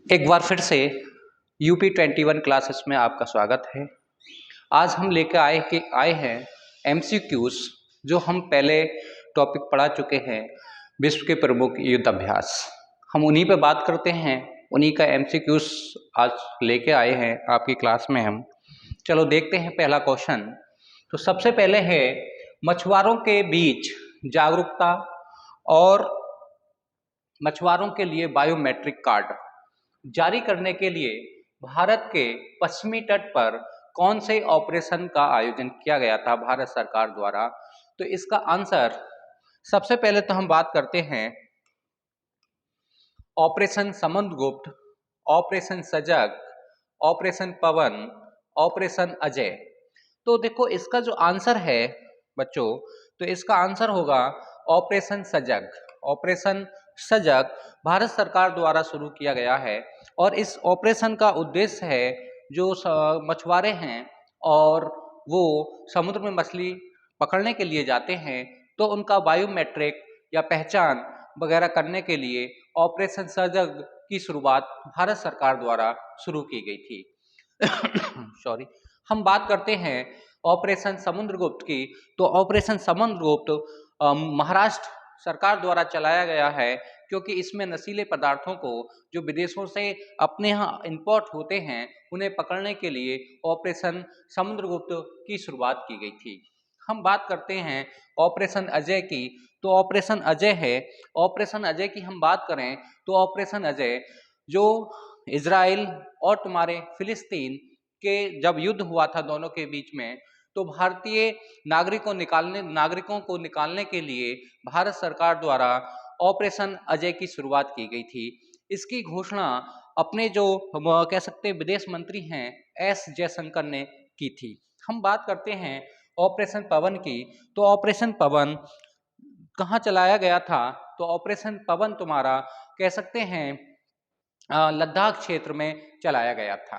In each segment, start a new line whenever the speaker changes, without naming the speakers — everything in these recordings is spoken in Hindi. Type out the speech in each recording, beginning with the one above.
एक बार फिर से यूपी 21 क्लासेस में आपका स्वागत है। आज हम लेकर आए हैं एमसीक्यूज, जो हम पहले टॉपिक पढ़ा चुके हैं, विश्व के प्रमुख युद्ध अभ्यास। हम उन्हीं पे बात करते हैं, उन्हीं का एमसीक्यूज आज लेके आए हैं आपकी क्लास में हम। चलो देखते हैं पहला क्वेश्चन। तो सबसे पहले है, मछुआरों के बीच जागरूकता और मछुआरों के लिए बायोमेट्रिक कार्ड जारी करने के लिए भारत के पश्चिमी तट पर कौन से ऑपरेशन का आयोजन किया गया था भारत सरकार द्वारा? तो इसका आंसर, सबसे पहले तो हम बात करते हैं ऑपरेशन समुद्रगुप्त, ऑपरेशन सजग, ऑपरेशन पवन, ऑपरेशन अजय। तो देखो इसका जो आंसर है बच्चों, तो इसका आंसर होगा ऑपरेशन सजग। ऑपरेशन सजग भारत सरकार द्वारा शुरू किया गया है और इस ऑपरेशन का उद्देश्य है, जो मछुआरे हैं और वो समुद्र में मछली पकड़ने के लिए जाते हैं, तो उनका बायोमेट्रिक या पहचान वगैरह करने के लिए ऑपरेशन सजग की शुरुआत भारत सरकार द्वारा शुरू की गई थी। सॉरी। हम बात करते हैं ऑपरेशन समुद्रगुप्त की। तो ऑपरेशन समुद्रगुप्त महाराष्ट्र सरकार द्वारा चलाया गया है, क्योंकि इसमें नशीले पदार्थों को जो विदेशों से अपने यहाँ इंपोर्ट होते हैं, उन्हें पकड़ने के लिए ऑपरेशन समुद्रगुप्त की शुरुआत की गई थी। हम बात करते हैं ऑपरेशन अजय की। तो ऑपरेशन अजय है, ऑपरेशन अजय की हम बात करें तो ऑपरेशन अजय जो इजराइल और तुम्हारे फिलिस्तीन के जब युद्ध हुआ था दोनों के बीच में, तो भारतीय नागरिकों को निकालने के लिए भारत सरकार द्वारा ऑपरेशन अजय की शुरुआत की गई थी। इसकी घोषणा अपने जो हम कह सकते हैं विदेश मंत्री हैं एस जयशंकर ने की थी। हम बात करते हैं ऑपरेशन पवन की। तो ऑपरेशन पवन कहाँ चलाया गया था? तो ऑपरेशन पवन तुम्हारा कह सकते हैं लद्दाख क्षेत्र में चलाया गया था।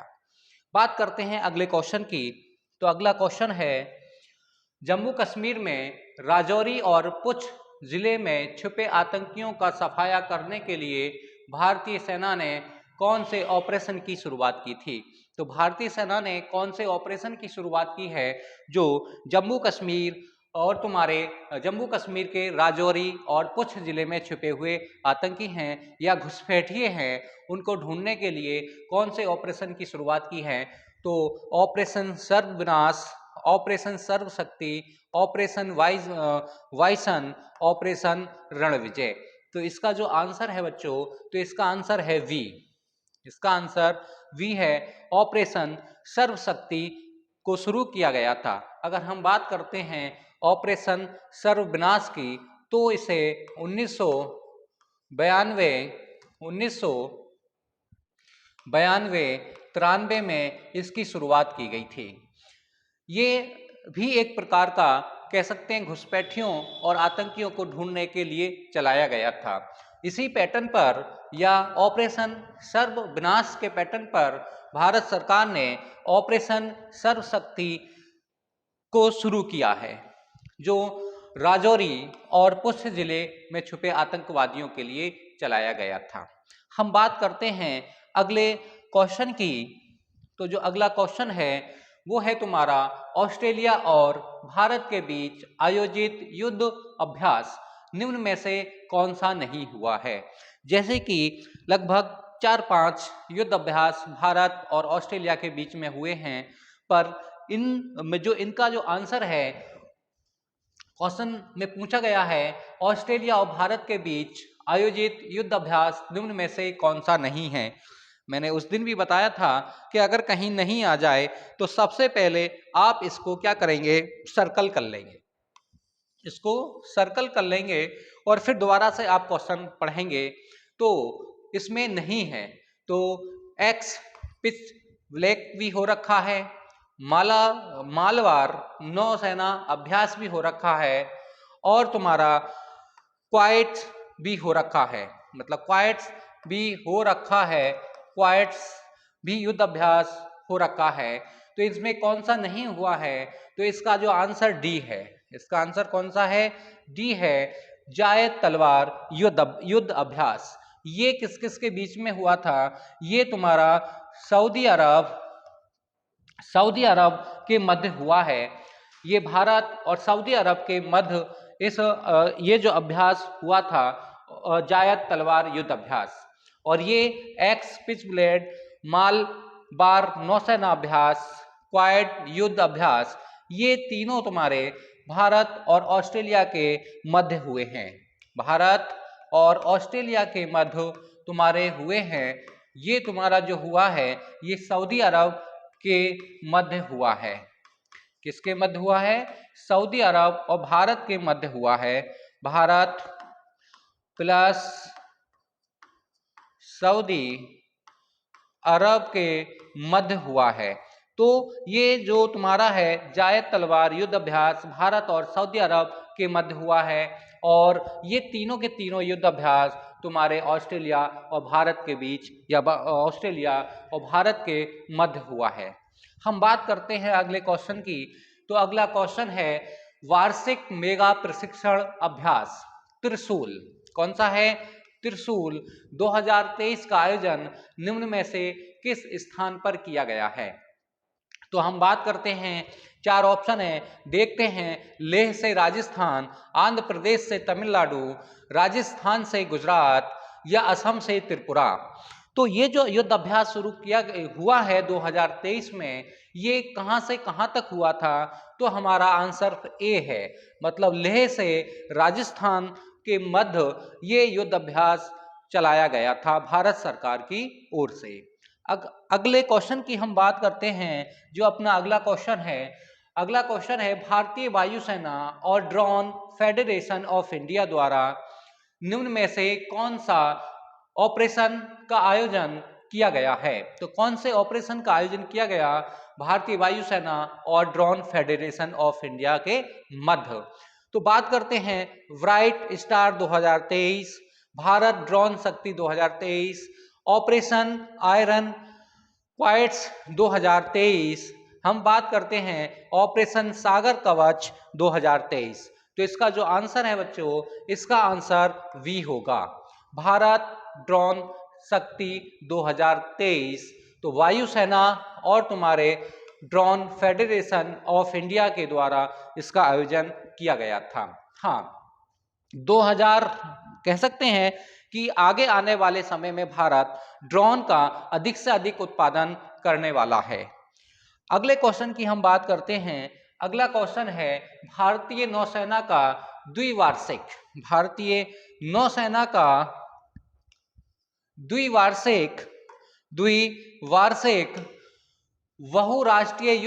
बात करते हैं अगले क्वेश्चन की। तो अगला क्वेश्चन है, जम्मू कश्मीर में राजौरी और पुंछ जिले में छुपे आतंकियों का सफाया करने के लिए भारतीय सेना ने कौन से ऑपरेशन की शुरुआत की थी? तो भारतीय सेना ने कौन से ऑपरेशन की शुरुआत की है जो जम्मू कश्मीर और तुम्हारे जम्मू कश्मीर के राजौरी और पुंछ जिले में छुपे हुए आतंकी हैं या घुसपैठिए हैं, उनको ढूंढने के लिए कौन से ऑपरेशन की शुरुआत की है? तो operation Sarvavinash, operation Sarvashakti, operation bison, operation Ranvijay. तो इसका जो आंसर है बच्चों, तो इसका आंसर है वी। इसका आंसर वी है, ऑपरेशन सर्वशक्ति को शुरू किया गया था। अगर हम बात करते हैं ऑपरेशन सर्वविनाश की, तो इसे 1992 93 में इसकी शुरुआत की गई थी। ये भी एक प्रकार का कह सकते हैं घुसपैठियों और आतंकियों को ढूंढने के लिए चलाया गया था। इसी पैटर्न पर या ऑपरेशन सर्वविनाश के पैटर्न पर भारत सरकार ने ऑपरेशन सर्वशक्ति को शुरू किया है, जो राजौरी और पुंछ जिले में छुपे आतंकवादियों के लिए चलाया गया था। हम बात करते हैं अगले क्वेश्चन की। तो जो अगला क्वेश्चन है वो है तुम्हारा, ऑस्ट्रेलिया और भारत के बीच आयोजित युद्ध अभ्यास निम्न में से कौन सा नहीं हुआ है? जैसे कि लगभग 4-5 युद्ध अभ्यास भारत और ऑस्ट्रेलिया के बीच में हुए हैं, पर इनका जो आंसर है, क्वेश्चन में पूछा गया है ऑस्ट्रेलिया और भारत के बीच आयोजित युद्ध अभ्यास निम्न में से कौन सा नहीं है। मैंने उस दिन भी बताया था कि अगर कहीं नहीं आ जाए तो सबसे पहले आप इसको क्या करेंगे, सर्कल कर लेंगे, इसको सर्कल कर लेंगे और फिर दोबारा से आप क्वेश्चन पढ़ेंगे तो इसमें नहीं है। तो एक्स पिच ब्लैक भी हो रखा है, मालवार नौसेना अभ्यास भी हो रखा है, और तुम्हारा क्वाइट्स भी हो रखा है, मतलब क्वाइट्स भी हो रखा है, क्वाइट्स भी युद्ध अभ्यास हो रखा है। तो इसमें कौन सा नहीं हुआ है? तो इसका जो आंसर डी है। इसका आंसर कौन सा है? डी है, जायद तलवार युद्ध अभ्यास। ये किस किस के बीच में हुआ था? ये तुम्हारा सऊदी अरब के मध्य हुआ है। ये भारत और सऊदी अरब के मध्य ये जो अभ्यास हुआ था जायद तलवार युद्ध अभ्यास, और ये एक्स पिच ब्लेड मालबार नौसेना अभ्यास, क्वाड युद्ध अभ्यास, ये तीनों तुम्हारे भारत और ऑस्ट्रेलिया के मध्य हुए हैं। भारत और ऑस्ट्रेलिया के मध्य तुम्हारे हुए हैं। ये तुम्हारा जो हुआ है ये सऊदी अरब के मध्य हुआ है। किसके मध्य हुआ है? सऊदी अरब और भारत के मध्य हुआ है। भारत प्लस सऊदी अरब के मध्य हुआ है। तो ये जो तुम्हारा है जायद तलवार युद्ध अभ्यास भारत और सऊदी अरब के मध्य हुआ है, और ये तीनों के तीनों युद्ध अभ्यास तुम्हारे ऑस्ट्रेलिया और भारत के बीच या ऑस्ट्रेलिया और भारत के मध्य हुआ है। हम बात करते हैं अगले क्वेश्चन की। तो अगला क्वेश्चन है वार्षिक मेगा प्रशिक्षण अभ्यास त्रिशूल। कौन सा है? त्रिशूल 2023 का आयोजन निम्न में से किस स्थान पर किया गया है? तो हम बात करते हैं, 4 ऑप्शन है, देखते हैं। लेह से राजस्थान, आंध्र प्रदेश से तमिलनाडु, राजस्थान से गुजरात या असम से त्रिपुरा। तो ये जो युद्ध अभ्यास शुरू किया हुआ है 2023 में, ये कहां से कहां तक हुआ था? तो हमारा आंसर ए है, मतलब लेह से राजस्थान के मध्य ये युद्ध अभ्यास चलाया गया था भारत सरकार की ओर से। अगले क्वेश्चन की हम बात करते हैं। जो अपना अगला क्वेश्चन है भारतीय वायुसेना और ड्रोन फेडरेशन ऑफ इंडिया द्वारा निम्न में से कौन सा ऑपरेशन का आयोजन किया गया है? तो कौन से ऑपरेशन का आयोजन किया गया भारतीय वायुसेना और ड्रोन फेडरेशन ऑफ इंडिया के मध्य? तो बात करते हैं ब्राइट स्टार 2023, भारत ड्रोन शक्ति 2023, ऑपरेशन आयरन क्वाइट्स 2023, हम बात करते हैं ऑपरेशन सागर कवच 2023। तो इसका जो आंसर है बच्चों, इसका आंसर वी होगा, भारत ड्रोन शक्ति 2023। तो वायुसेना और तुम्हारे ड्रोन फेडरेशन ऑफ इंडिया के द्वारा इसका आयोजन किया गया था। हाँ, 2000 कह सकते हैं कि आगे आने वाले समय में भारत ड्रोन का अधिक से अधिक उत्पादन करने वाला है। अगले क्वेश्चन की हम बात करते हैं। अगला क्वेश्चन है भारतीय नौसेना का द्विवार्षिक बहुराष्ट्रीय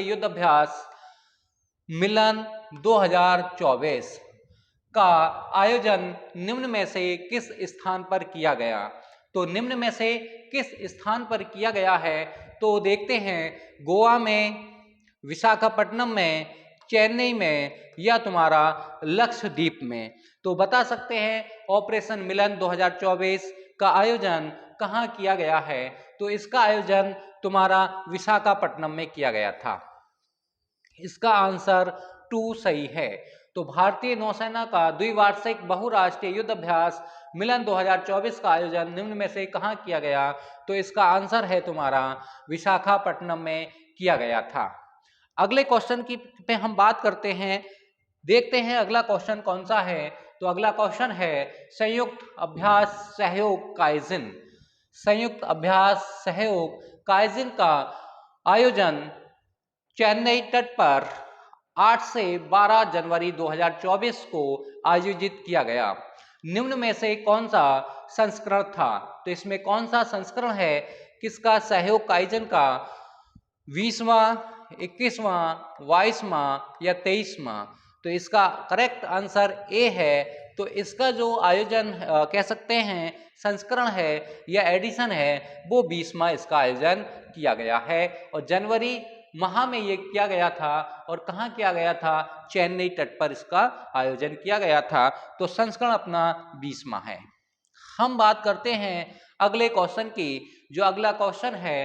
युद्ध अभ्यास मिलन 2024 का आयोजन निम्न में से किस स्थान पर किया गया? तो निम्न में से किस स्थान पर किया गया है? तो देखते हैं, गोवा में, विशाखापट्टनम में, चेन्नई में या तुम्हारा लक्षद्वीप में। तो बता सकते हैं ऑपरेशन मिलन 2024 का आयोजन कहाँ किया गया है? तो इसका आयोजन तुम्हारा विशाखापट्टनम में किया गया था। इसका आंसर 2 सही है। तो भारतीय नौसेना का द्विवार्षिक बहुराष्ट्रीय युद्ध अभ्यास मिलन 2024 का आयोजन निम्न में से कहां किया गया? तो इसका आंसर है तुम्हारा विशाखापट्टनम में किया गया था। अगले क्वेश्चन की पे हम बात करते हैं, देखते हैं अगला क्वेश्चन कौन सा है। तो अगला क्वेश्चन है संयुक्त अभ्यास सहयोग काइजिन का आयोजन चेन्नई तट पर 8 से 12 जनवरी 2024 को आयोजित किया गया। निम्न में से कौन सा संस्करण था? तो इसमें कौन सा संस्करण है किसका? सहयोग काइजिन का 20वां, 21वां, 22वां या 23वां? तो इसका करेक्ट आंसर ए है। तो इसका जो आयोजन कह सकते हैं संस्करण है या एडिशन है, वो 20वां इसका आयोजन किया गया है, और जनवरी माह में ये किया गया था। और कहाँ किया गया था? चेन्नई तट पर इसका आयोजन किया गया था। तो संस्करण अपना 20वां है। हम बात करते हैं अगले क्वेश्चन की। जो अगला क्वेश्चन है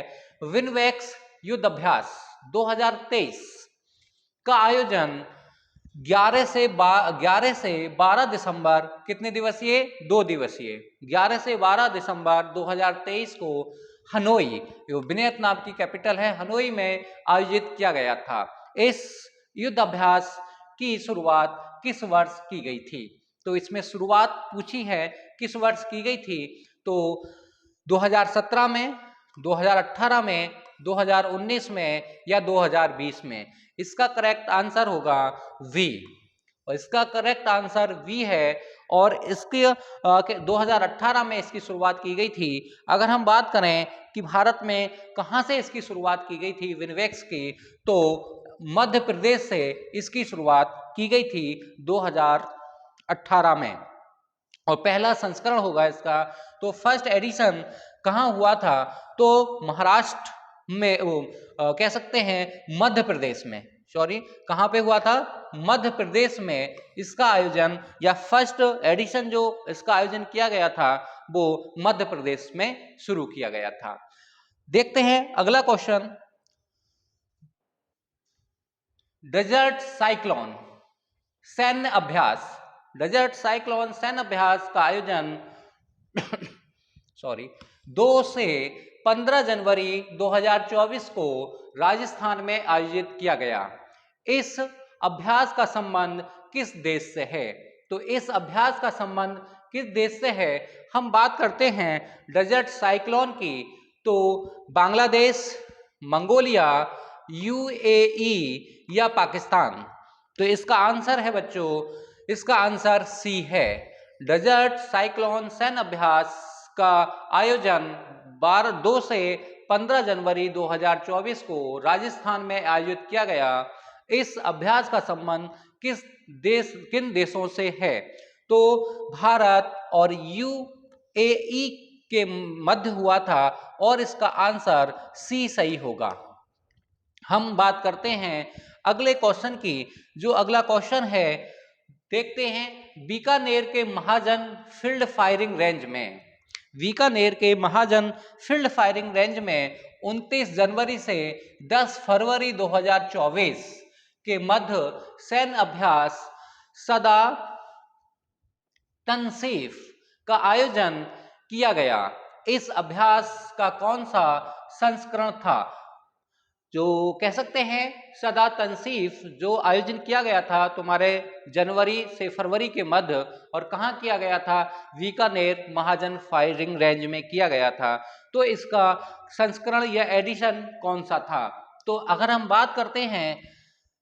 विनवेक्स युद्ध अभ्यास 2023 का आयोजन 11 से 12 दिसंबर कितने दिवसीय? 2 दिवसीय। 11 से 12 दिसंबर 2023 को हनोई, जो वियतनाम की कैपिटल है, हनोई में आयोजित किया गया था। इस युद्ध अभ्यास की शुरुआत किस वर्ष की गई थी? तो इसमें शुरुआत पूछी है किस वर्ष की गई थी, तो 2017 में, 2018 में, 2019 में या 2020 में? इसका करेक्ट आंसर होगा वी, और इसका करेक्ट आंसर वी है। और इसके 2018 में इसकी शुरुआत की गई थी। अगर हम बात करें कि भारत में कहां से इसकी शुरुआत की गई थी विनवेक्स की, तो मध्य प्रदेश से इसकी शुरुआत की गई थी 2018 में, और पहला संस्करण होगा इसका। तो फर्स्ट एडिशन कहाँ हुआ था? तो महाराष्ट्र में, कह सकते हैं मध्य प्रदेश में, सॉरी, कहाँ पे हुआ था? मध्य प्रदेश में इसका आयोजन, या फर्स्ट एडिशन जो इसका आयोजन किया गया था वो मध्य प्रदेश में शुरू किया गया था। देखते हैं अगला क्वेश्चन। डेजर्ट साइक्लोन सैन्य अभ्यास, डेजर्ट साइक्लोन सैन्य अभ्यास का आयोजन सॉरी 2 से 15 जनवरी 2024 को राजस्थान में आयोजित किया गया। इस अभ्यास का संबंध किस देश से है? तो इस अभ्यास का संबंध किस देश से है? हम बात करते हैं डेजर्ट साइक्लोन की, तो बांग्लादेश, मंगोलिया, यूएई या पाकिस्तान? तो इसका आंसर है बच्चों, इसका आंसर सी है। डेजर्ट साइक्लोन सैन्य अभ्यास का आयोजन 2 से 15 जनवरी 2024 को राजस्थान में आयोजित किया गया। इस अभ्यास का संबंध किन देशों से है? तो भारत और यूएई के मध्य हुआ था, और इसका आंसर सी सही होगा। हम बात करते हैं अगले क्वेश्चन की। जो अगला क्वेश्चन है, देखते हैं बीकानेर के महाजन फील्ड फायरिंग रेंज में, बीकानेर के महाजन फील्ड फायरिंग रेंज में 29 जनवरी से 10 फरवरी 2024 के मध्य सैन्य अभ्यास सदा तनसीफ का आयोजन किया गया। इस अभ्यास का कौन सा संस्करण था? जो कह सकते हैं सदा तनसीफ जो आयोजन किया गया था तुम्हारे जनवरी से फरवरी के मध्य, और कहाँ किया गया था? बीकानेर महाजन फायरिंग रेंज में किया गया था। तो इसका संस्करण या एडिशन कौन सा था? तो अगर हम बात करते हैं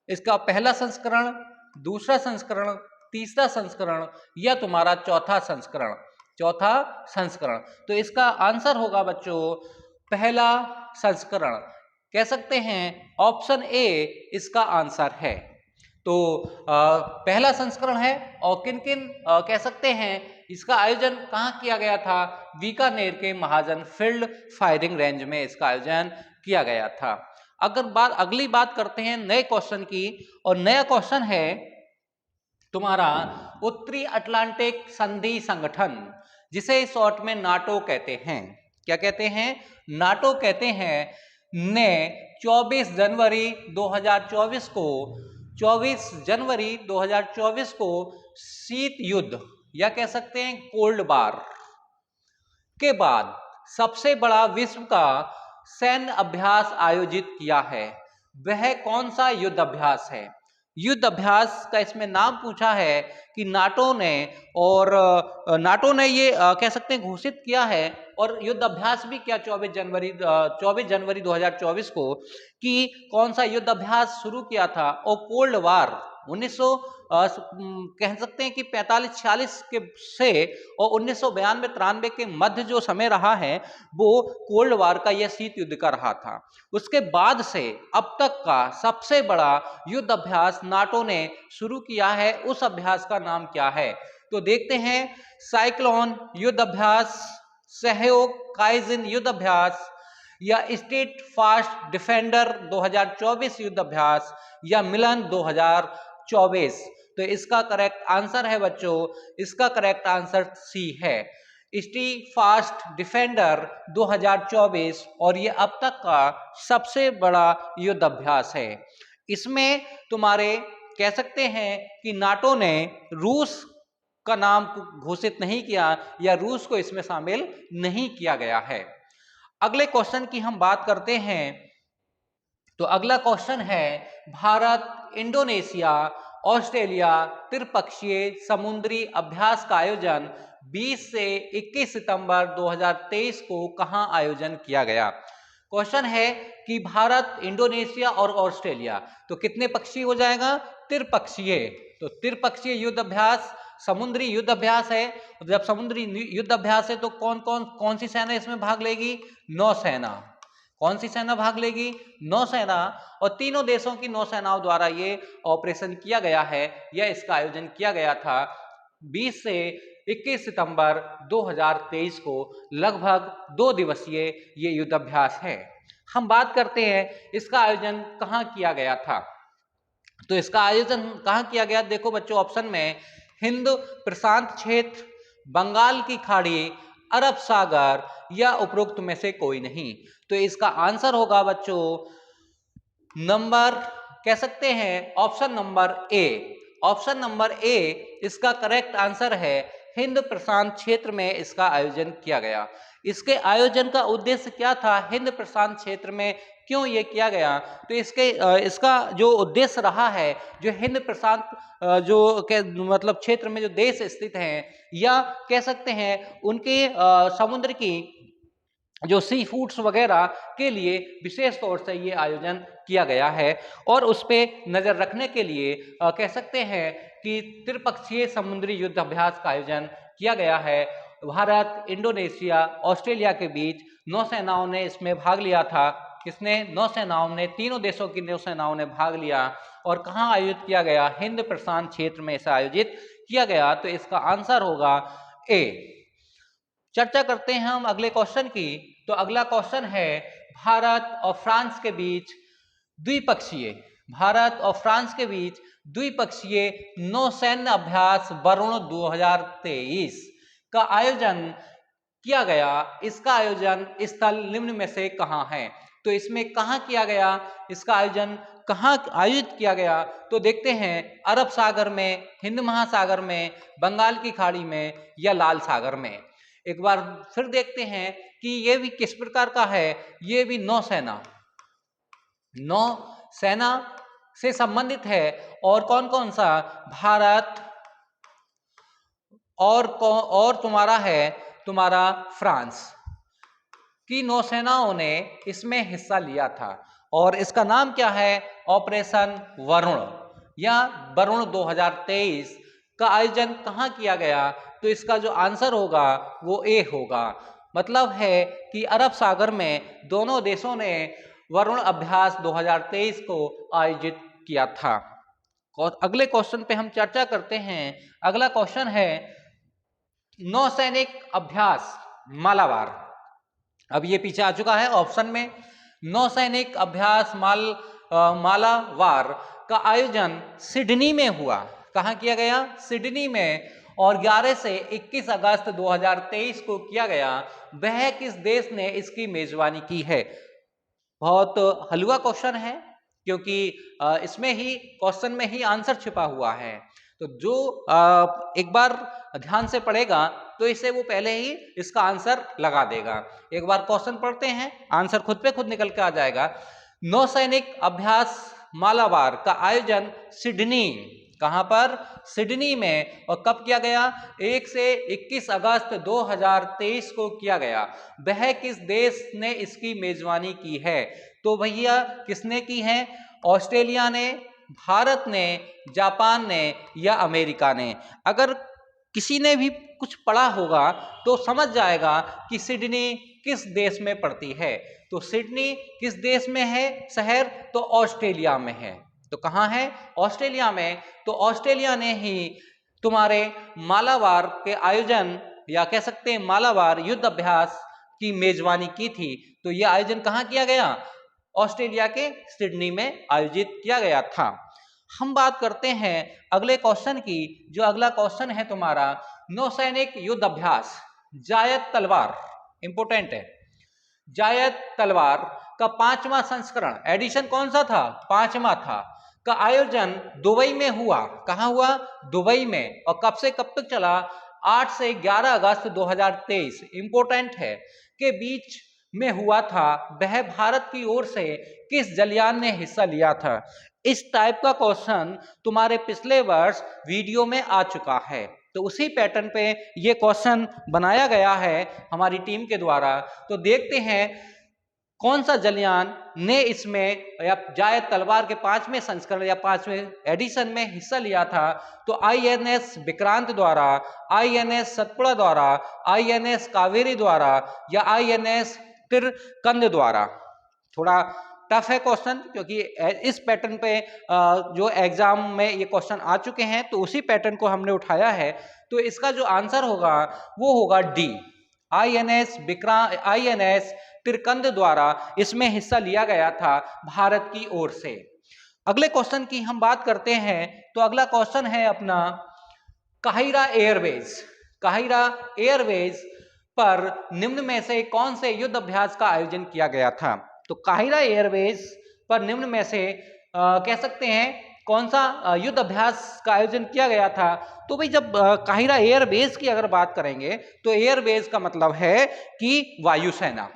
इसका पहला संस्करण, दूसरा संस्करण, तीसरा संस्करण या तुम्हारा चौथा संस्करण, चौथा संस्करण, तो इसका आंसर होगा बच्चों पहला संस्करण। कह सकते हैं ऑप्शन ए इसका आंसर है। तो पहला संस्करण है, और किन किन कह सकते हैं इसका आयोजन कहाँ किया गया था? बीकानेर के महाजन फील्ड फायरिंग रेंज में इसका आयोजन किया गया था। अगली बात करते हैं नए क्वेश्चन की, और नया क्वेश्चन है तुम्हारा उत्तरी अटलांटिक संधि संगठन, जिसे शॉर्ट में नाटो कहते हैं। क्या कहते हैं? नाटो कहते हैं, ने 24 जनवरी 2024 को 24 जनवरी 2024 को शीत युद्ध या कह सकते हैं कोल्ड वार के बाद सबसे बड़ा विश्व का सैन्य अभ्यास आयोजित किया है। वह कौन सा युद्ध अभ्यास है? युद्ध अभ्यास का इसमें नाम पूछा है कि नाटो ने, और नाटो ने ये कह सकते हैं घोषित किया है, और युद्ध अभ्यास भी किया 24 जनवरी 2024 को, कि कौन सा युद्ध अभ्यास शुरू किया था। और कोल्ड वार 1900 कह सकते हैं कि 45-46 के से और 1992-93 के मध्य जो समय रहा है वो कोल्ड वार का यह शीत युद्ध का रहा था। उसके बाद से अब तक का सबसे बड़ा युद्ध अभ्यास नाटो ने शुरू किया है। उस अभ्यास का नाम क्या है? तो देखते हैं साइक्लोन युद्ध अभ्यास, सहयोग काइजिन युद्ध अभ्यास, या स्टेट फास्ट डिफेंडर 2024 युद्ध अभ्यास, या मिलन 2024। तो इसका करेक्ट आंसर है बच्चों, इसका करेक्ट आंसर सी है, स्टेट फास्ट डिफेंडर 2024, और ये अब तक का सबसे बड़ा युद्ध अभ्यास है। इसमें तुम्हारे कह सकते हैं कि नाटो ने रूस का नाम घोषित नहीं किया या रूस को इसमें शामिल नहीं किया गया है। अगले क्वेश्चन की हम बात करते हैं तो अगला क्वेश्चन है भारत इंडोनेशिया ऑस्ट्रेलिया त्रिपक्षीय समुद्री अभ्यास का आयोजन 20 से 21 सितंबर 2023 को कहां आयोजन किया गया। क्वेश्चन है कि भारत इंडोनेशिया और ऑस्ट्रेलिया, तो कितने पक्षीय हो जाएगा, त्रिपक्षीय। तो त्रिपक्षीय युद्ध अभ्यास समुद्री युद्ध अभ्यास है। जब समुद्री युद्ध अभ्यास है तो कौन सी सेना इसमें भाग लेगी, नौसेना। कौन सी सेना भाग लेगी, नौसेना। और तीनों देशों की नौसेनाओं द्वारा ये ऑपरेशन किया गया है या इसका आयोजन किया गया था 20 से 21 सितंबर 2023 को। लगभग 2 दिवसीय ये युद्ध अभ्यास है। हम बात करते हैं इसका आयोजन कहां किया गया था। तो इसका आयोजन कहां किया गया, देखो बच्चों ऑप्शन में हिंद प्रशांत क्षेत्र, बंगाल की खाड़ी, अरब सागर या उपरोक्त में से कोई नहीं। तो इसका आंसर होगा बच्चों नंबर, कह सकते हैं option number A. Option number A इसका करेक्ट आंसर है। हिंद प्रशांत क्षेत्र में इसका आयोजन किया गया। इसके आयोजन का उद्देश्य क्या था, हिंद प्रशांत क्षेत्र में क्यों ये किया गया, तो इसका जो उद्देश्य रहा है, जो हिंद प्रशांत मतलब क्षेत्र में जो देश स्थित हैं या कह सकते हैं उनके समुद्र की जो सी फूड्स वगैरह के लिए विशेष तौर से ये आयोजन किया गया है। और उस पर नजर रखने के लिए कह सकते हैं कि त्रिपक्षीय समुद्री युद्ध अभ्यास का आयोजन किया गया है। भारत इंडोनेशिया ऑस्ट्रेलिया के बीच नौसेनाओं ने इसमें भाग लिया था। किसने, नौसेनाओं ने, तीनों देशों की नौसेनाओं ने भाग लिया। और कहाँ आयोजित किया गया, हिंद प्रशांत क्षेत्र में इसे आयोजित किया गया। तो इसका आंसर होगा ए। चर्चा करते हैं हम अगले क्वेश्चन की। तो अगला क्वेश्चन है भारत और फ्रांस के बीच द्विपक्षीय, भारत और फ्रांस के बीच द्विपक्षीय नौसैन्य अभ्यास वरुण 2023 का आयोजन किया गया। इसका आयोजन स्थल निम्न में से कहां है। तो इसमें कहां किया गया, इसका आयोजन कहां आयोजित किया गया, तो देखते हैं अरब सागर में, हिंद महासागर में, बंगाल की खाड़ी में या लाल सागर में। एक बार फिर देखते हैं कि ये भी किस प्रकार का है। ये भी नौसेना से संबंधित है। और कौन कौन सा, भारत और तुम्हारा है तुम्हारा फ्रांस की नौसेनाओं ने इसमें हिस्सा लिया था। और इसका नाम क्या है, ऑपरेशन वरुण या वरुण 2023 का आयोजन कहां किया गया। तो इसका जो आंसर होगा वो ए होगा। मतलब है कि अरब सागर में दोनों देशों ने वरुण अभ्यास 2023 को आयोजित किया था। और अगले क्वेश्चन पे हम चर्चा करते हैं। अगला क्वेश्चन है नौसैनिक अभ्यास मालाबार। अब ये पीछे आ चुका है ऑप्शन में। नौसैनिक अभ्यास मालाबार का आयोजन सिडनी में हुआ। कहां किया गया, सिडनी में। और 11 से 21 अगस्त 2023 को किया गया। वह किस देश ने इसकी मेजबानी की है। बहुत हलवा क्वेश्चन है क्योंकि इसमें ही क्वेश्चन में ही आंसर छिपा हुआ है। तो जो एक बार ध्यान से पढ़ेगा तो इसे वो पहले ही इसका आंसर लगा देगा। एक बार क्वेश्चन पढ़ते हैं, आंसर खुद पे खुद निकल के आ जाएगा। नौसैनिक अभ्यास मालाबार का आयोजन सिडनी, कहां पर, सिडनी में। और कब किया गया, 1 से 21 अगस्त 2023 को किया गया। वह किस देश ने इसकी मेजबानी की है। तो भैया किसने की है, ऑस्ट्रेलिया ने, भारत ने, जापान ने या अमेरिका ने। अगर किसी ने भी कुछ पढ़ा होगा तो समझ जाएगा कि सिडनी किस देश में पड़ती है। तो सिडनी किस देश में है शहर, तो ऑस्ट्रेलिया में है। तो कहां है, ऑस्ट्रेलिया में। तो ऑस्ट्रेलिया ने ही तुम्हारे मालाबार के आयोजन या कह सकते हैं मालाबार युद्ध अभ्यास की मेजबानी की थी। तो यह आयोजन कहां किया गया, ऑस्ट्रेलिया के सिडनी में आयोजित किया गया था। हम बात करते हैं अगले क्वेश्चन की। जो अगला क्वेश्चन है तुम्हारा नौसैनिक युद्ध अभ्यास जायद तलवार, इंपोर्टेंट है। जायद तलवार का 5वां संस्करण, एडिशन कौन सा था, 5वां था। का आयोजन दुबई में हुआ। कहाँ हुआ? दुबई में। और कब से कब तक चला? 8 से 11 अगस्त 2023 इंपोर्टेंट है के बीच में हुआ था। वह भारत की ओर से किस जलयान ने हिस्सा लिया था? इस टाइप का क्वेश्चन तुम्हारे पिछले वर्ष वीडियो में आ चुका है, तो उसी पैटर्न पे ये क्वेश्चन बनाया गया है हमारी टीम के द्वारा। तो देखते हैं कौन सा जलयान ने इसमें या जायद तलवार के 5वें संस्करण या 5वें एडिशन में हिस्सा लिया था। तो आईएनएस विक्रांत द्वारा, आईएनएस सतपुड़ा द्वारा, आईएनएस कावेरी द्वारा या आईएनएस तिरकंद द्वारा। थोड़ा टफ है क्वेश्चन, क्योंकि इस पैटर्न पे जो एग्जाम में ये क्वेश्चन आ चुके हैं, तो उसी पैटर्न को हमने उठाया है। तो इसका जो आंसर होगा वो होगा डी, आईएनएस तिरकंद द्वारा इसमें हिस्सा लिया गया था भारत की ओर से। अगले क्वेश्चन की हम बात करते हैं, तो अगला क्वेश्चन है अपना काहिरा एयरवेज। काहिरा एयरवेज पर निम्न में से कौन से युद्ध अभ्यास का आयोजन किया गया था? तो काहिरा एयरवेज पर निम्न में से कह सकते हैं कौन सा युद्ध अभ्यास का आयोजन किया गया था? तो भाई जब काहिरा एयरबेस की अगर बात करेंगे तो एयरबेस का मतलब है कि वायुसेना।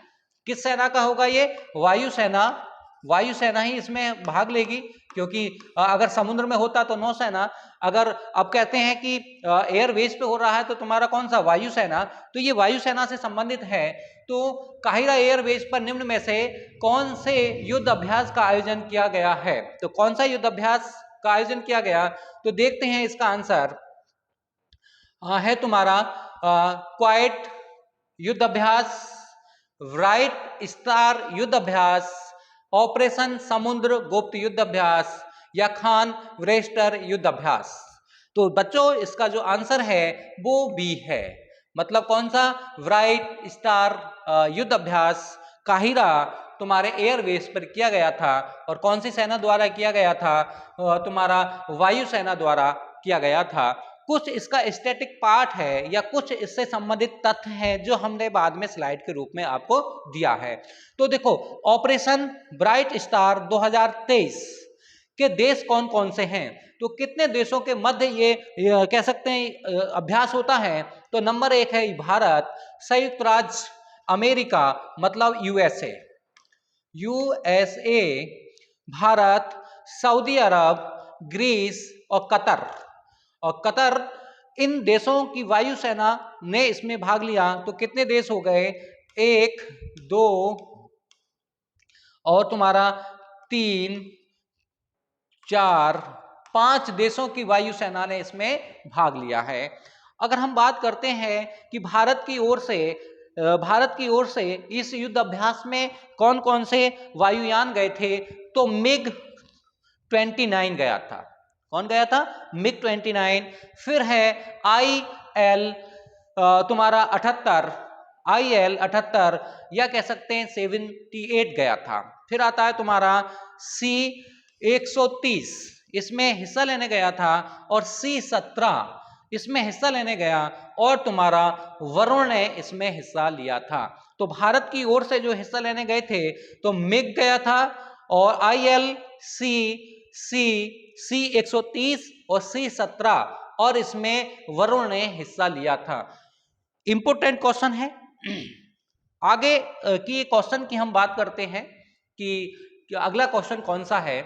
किस सेना का होगा ये? वायुसेना। वायुसेना ही इसमें भाग लेगी, क्योंकि अगर समुद्र में होता तो नौसेना। अगर अब कहते हैं कि एयरबेस पे हो रहा है तो तुम्हारा कौन सा? वायुसेना। तो ये वायुसेना से संबंधित है। तो काहिरा एयरबेस पर निम्न में से कौन से युद्ध अभ्यास का आयोजन किया गया है? तो कौन सा युद्ध अभ्यास का आयोजन किया गया? तो देखते हैं इसका आंसर है तुम्हारा क्वाइट युद्ध अभ्यास, व्राइट स्टार युद्ध अभ्यास, ऑपरेशन समुद्र गुप्त युद्ध अभ्यास या खान व्रेस्टर युद्ध अभ्यास। तो बच्चों इसका जो आंसर है वो बी है। मतलब कौन सा? व्राइट स्टार युद्ध अभ्यास काहिरा तुम्हारे एयरबेस पर किया गया था। और कौन सी सेना द्वारा किया गया था? तुम्हारा वायुसेना द्वारा किया गया था। कुछ इसका स्टैटिक पार्ट है या कुछ इससे संबंधित तथ्य हैं जो हमने बाद में स्लाइड के रूप में आपको दिया है। तो देखो, ऑपरेशन ब्राइट स्टार 2023 के देश कौन कौन से हैं? तो कितने देशों के मध्य ये कह सकते हैं अभ्यास होता है? तो नंबर 1 है भारत, संयुक्त राज्य अमेरिका मतलब यूएसए, भारत, सऊदी अरब, ग्रीस और कतर। और कतर, इन देशों की वायुसेना ने इसमें भाग लिया। तो कितने देश हो गए? 1, 2 और तुम्हारा 3, 4, 5 देशों की वायुसेना ने इसमें भाग लिया है। अगर हम बात करते हैं कि भारत की ओर से इस युद्ध अभ्यास में कौन कौन से वायुयान गए थे? तो मिग 29 गया था। कौन गया था? मिग 29। फिर है IL तुम्हारा 78, IL 78 या कह सकते हैं 78 गया था। फिर आता है तुम्हारा C-130, इसमें हिस्सा लेने गया था। और C-17 इसमें हिस्सा लेने गया। और तुम्हारा वरुण ने इसमें हिस्सा लिया था। तो भारत की ओर से जो हिस्सा लेने गए थे तो मिग गया था और IL, C-130 और C-17 और इसमें वरुण ने हिस्सा लिया था। इंपोर्टेंट क्वेश्चन है। आगे की क्वेश्चन की हम बात करते हैं कि अगला क्वेश्चन कौन सा है?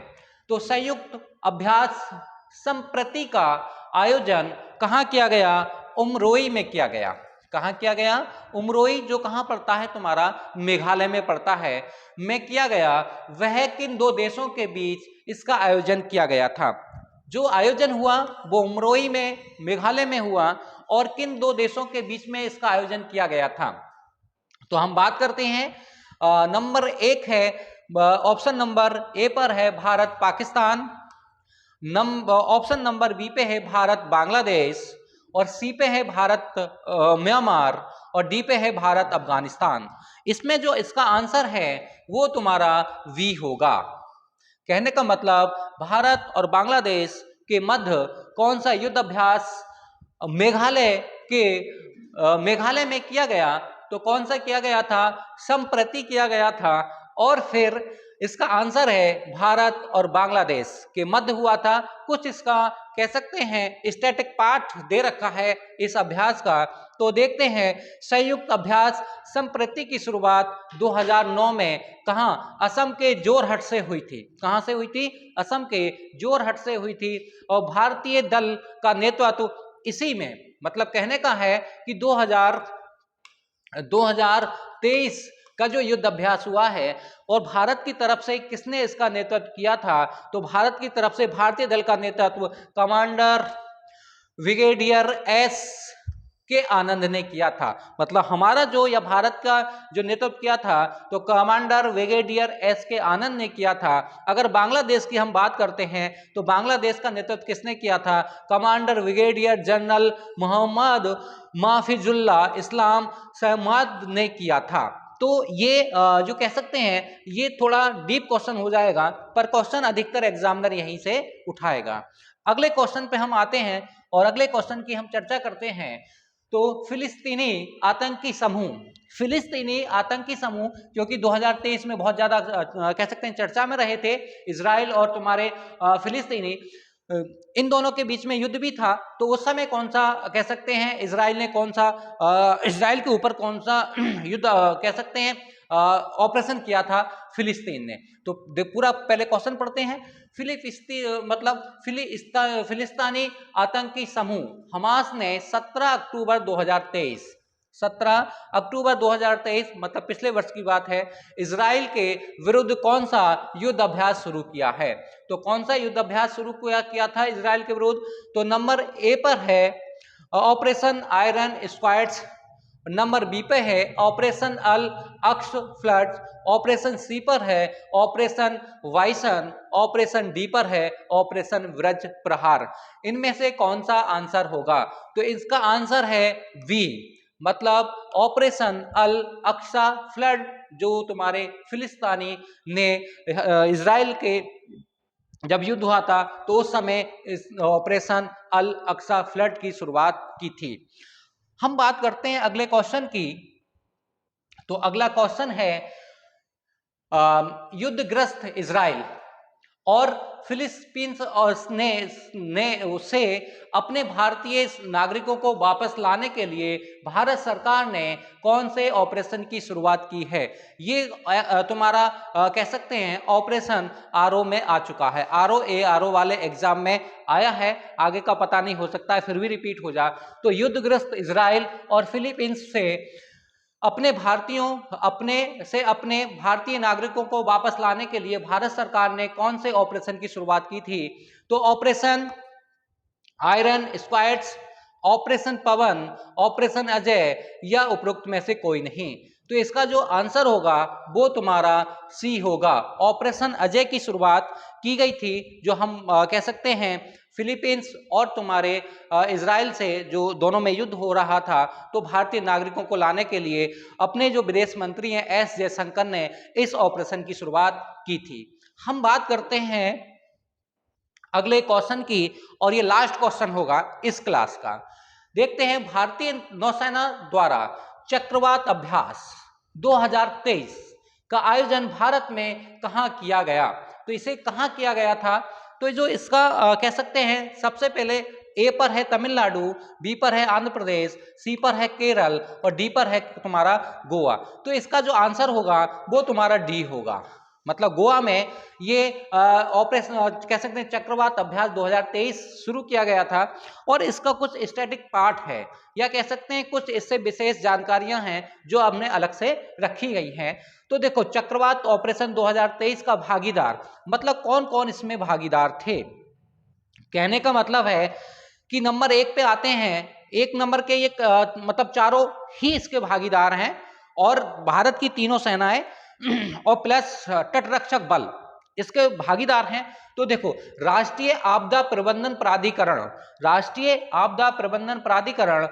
तो संयुक्त अभ्यास संप्रति का आयोजन कहाँ किया गया? उमरोई में किया गया। कहाँ किया गया? उमरोई, जो कहाँ पड़ता है? तुम्हारा मेघालय में पड़ता है, में किया गया। वह किन 2 देशों के बीच इसका आयोजन किया गया था? जो आयोजन हुआ वो उमरोई में मेघालय में हुआ। और किन 2 देशों के बीच में इसका आयोजन किया गया था? तो हम बात करते हैं नंबर 1 है, ऑप्शन नंबर ए पर है Bharat Pakistan, option number B पे है भारत बांग्लादेश, और सी पे है भारत म्यांमार, और डी पे है भारत अफगानिस्तान। इसमें जो इसका आंसर है वो तुम्हारा वी होगा। कहने का मतलब भारत और बांग्लादेश के मध्य कौन सा युद्ध अभ्यास मेघालय में किया गया? तो कौन सा किया गया था? संप्रति किया गया था। और फिर इसका आंसर है भारत और बांग्लादेश के मध्य हुआ था। कुछ इसका कह सकते हैं स्टैटिक पार्ट दे रखा है इस अभ्यास का, तो देखते हैं। संयुक्त अभ्यास संप्रति की शुरुआत 2009 में कहां, असम के जोरहट से हुई थी। कहां से हुई थी? असम के जोरहट से हुई थी। और भारतीय दल का नेतृत्व इसी में, मतलब कहने का है कि 2023 का जो युद्ध अभ्यास हुआ है और भारत की तरफ से किसने इसका नेतृत्व किया था, तो भारत की तरफ से भारतीय दल का नेतृत्व कमांडर ब्रिगेडियर एस के आनंद ने किया था। मतलब हमारा जो या भारत का जो नेतृत्व किया था तो कमांडर ब्रिगेडियर एस के आनंद ने किया था। अगर बांग्लादेश की हम बात करते हैं तो बांग्लादेश का नेतृत्व किसने किया था? कमांडर ब्रिगेडियर जनरल मोहम्मद माफिजुल्ला इस्लाम सहमाद ने किया था। तो ये जो कह सकते हैं ये थोड़ा डीप क्वेश्चन हो जाएगा, पर क्वेश्चन अधिकतर एग्जामिनर यहीं से उठाएगा। अगले क्वेश्चन पे हम आते हैं और अगले क्वेश्चन की हम चर्चा करते हैं। तो फिलिस्तीनी आतंकी समूह, फिलिस्तीनी आतंकी समूह क्योंकि 2023 में बहुत ज्यादा कह सकते हैं चर्चा में रहे थे, इजराइल और तुम्हारे फिलिस्तीनी, इन दोनों के बीच में युद्ध भी था। तो उस समय कौन सा कह सकते हैं इजराइल ने कौन सा इजराइल के ऊपर कौन सा युद्ध कह सकते हैं ऑपरेशन किया था? फिलिस्तीन ने। तो पूरा पहले क्वेश्चन पढ़ते हैं। फिलिस्तीनी आतंकी समूह हमास ने 17 अक्टूबर 2023 मतलब पिछले वर्ष की बात है, इजराइल के विरुद्ध कौन सा युद्ध अभ्यास शुरू किया है? तो कौन सा युद्ध अभ्यास शुरू किया था इजराइल के विरुद्ध? तो नंबर ए पर है operation Iron Swords, number B पे है operation Al Aqsa Flood, operation C पर है ऑपरेशन वाइसन, ऑपरेशन डी पर है ऑपरेशन व्रज प्रहार। इनमें से कौन सा आंसर होगा? तो इसका आंसर है बी, मतलब ऑपरेशन अल अक्सा फ्लड, जो तुम्हारे फिलिस्तीनी ने इजराइल के जब युद्ध हुआ था तो उस समय इस ऑपरेशन अल अक्सा फ्लड की शुरुआत की थी। हम बात करते हैं अगले क्वेश्चन की। तो अगला क्वेश्चन है युद्धग्रस्त इजराइल और फिलीपींस ने उसे अपने भारतीय नागरिकों को वापस लाने के लिए भारत सरकार ने कौन से ऑपरेशन की शुरुआत की है? ये तुम्हारा कह सकते हैं ऑपरेशन आरओ में आ चुका है। आरओ वाले एग्जाम में आया है, आगे का पता नहीं, हो सकता है फिर भी रिपीट हो जा। तो युद्धग्रस्त इजराइल और फिलीपींस से अपने भारतीय नागरिकों को वापस लाने के लिए भारत सरकार ने कौन से ऑपरेशन की शुरुआत की थी? तो ऑपरेशन आयरन स्क्वाड्स, ऑपरेशन पवन, ऑपरेशन अजय या उपरोक्त में से कोई नहीं। तो इसका जो आंसर होगा वो तुम्हारा सी होगा। ऑपरेशन अजय की शुरुआत की गई थी, जो हम कह सकते हैं फिलीपींस और तुम्हारे इजराइल से जो दोनों में युद्ध हो रहा था, तो भारतीय नागरिकों को लाने के लिए अपने जो विदेश मंत्री हैं एस जयशंकर ने इस ऑपरेशन की शुरुआत की थी। हम बात करते हैं अगले क्वेश्चन की और ये लास्ट क्वेश्चन होगा इस क्लास का। देखते हैं भारतीय नौसेना द्वारा चक्रवात अभ्यास 2023 का आयोजन भारत में कहां किया गया? तो इसे कहां किया गया था? तो जो इसका कह सकते हैं सबसे पहले ए पर है तमिलनाडु, बी पर है आंध्र प्रदेश, सी पर है केरल और डी पर है तुम्हारा गोवा। तो इसका जो आंसर होगा वो तुम्हारा डी होगा। मतलब गोवा में ये ऑपरेशन कह सकते हैं चक्रवात अभ्यास 2023 शुरू किया गया था। और इसका कुछ स्टैटिक पार्ट है या कह सकते हैं कुछ इससे विशेष जानकारियां हैं जो हमने अलग से रखी गई हैं। तो देखो, चक्रवात ऑपरेशन 2023 का भागीदार, मतलब कौन कौन इसमें भागीदार थे? कहने का मतलब है कि नंबर एक पे आते हैं, एक नंबर के ये मतलब चारों ही इसके भागीदार हैं और भारत की तीनों सेनाएं और प्लस तटरक्षक बल इसके भागीदार हैं। तो देखो, राष्ट्रीय आपदा प्रबंधन प्राधिकरण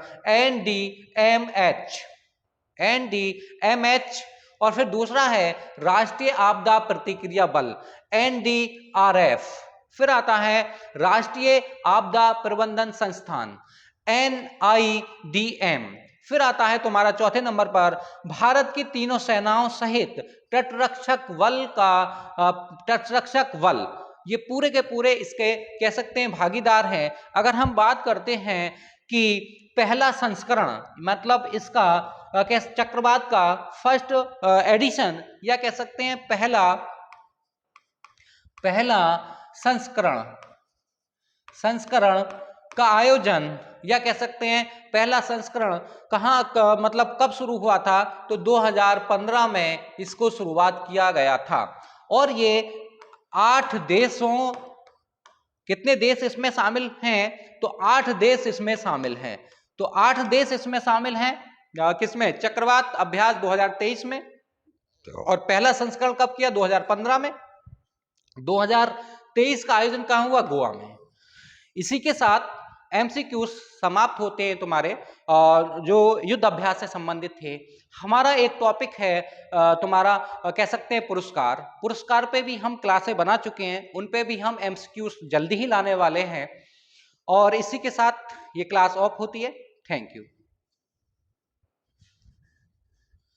एनडीएमएच, और फिर दूसरा है राष्ट्रीय आपदा प्रतिक्रिया बल एनडीआरएफ, फिर आता है राष्ट्रीय आपदा प्रबंधन संस्थान एनआईडीएम, फिर आता है तुम्हारा चौथे नंबर पर भारत की तीनों सेनाओं सहित तटरक्षक बल, ये पूरे के पूरे इसके कह सकते हैं भागीदार हैं। अगर हम बात करते हैं कि पहला संस्करण मतलब इसका चक्रवात का फर्स्ट एडिशन या कह सकते हैं पहला संस्करण का आयोजन या कह सकते हैं पहला संस्करण कहाँ मतलब कब शुरू हुआ था, तो 2015 में इसको शुरुआत किया गया था। और ये 8 देशों, कितने देश इसमें शामिल हैं, तो 8 देश इसमें शामिल हैं। तो 8 देश इसमें शामिल हैं किसमें, चक्रवात अभ्यास 2023 में। और पहला संस्करण कब किया, 2015 में। 2023 का आयोजन कहाँ हुआ, गोवा में। इसी के साथ एमसीक्यू समाप्त होते हैं तुम्हारे जो युद्ध अभ्यास से संबंधित थे। हमारा एक टॉपिक है तुम्हारा कह सकते हैं पुरस्कार पे भी हम क्लासें बना चुके हैं, उन पे भी हम एमसीक्यू जल्दी ही लाने वाले हैं। और इसी के साथ ये क्लास ऑफ होती है। Thank you.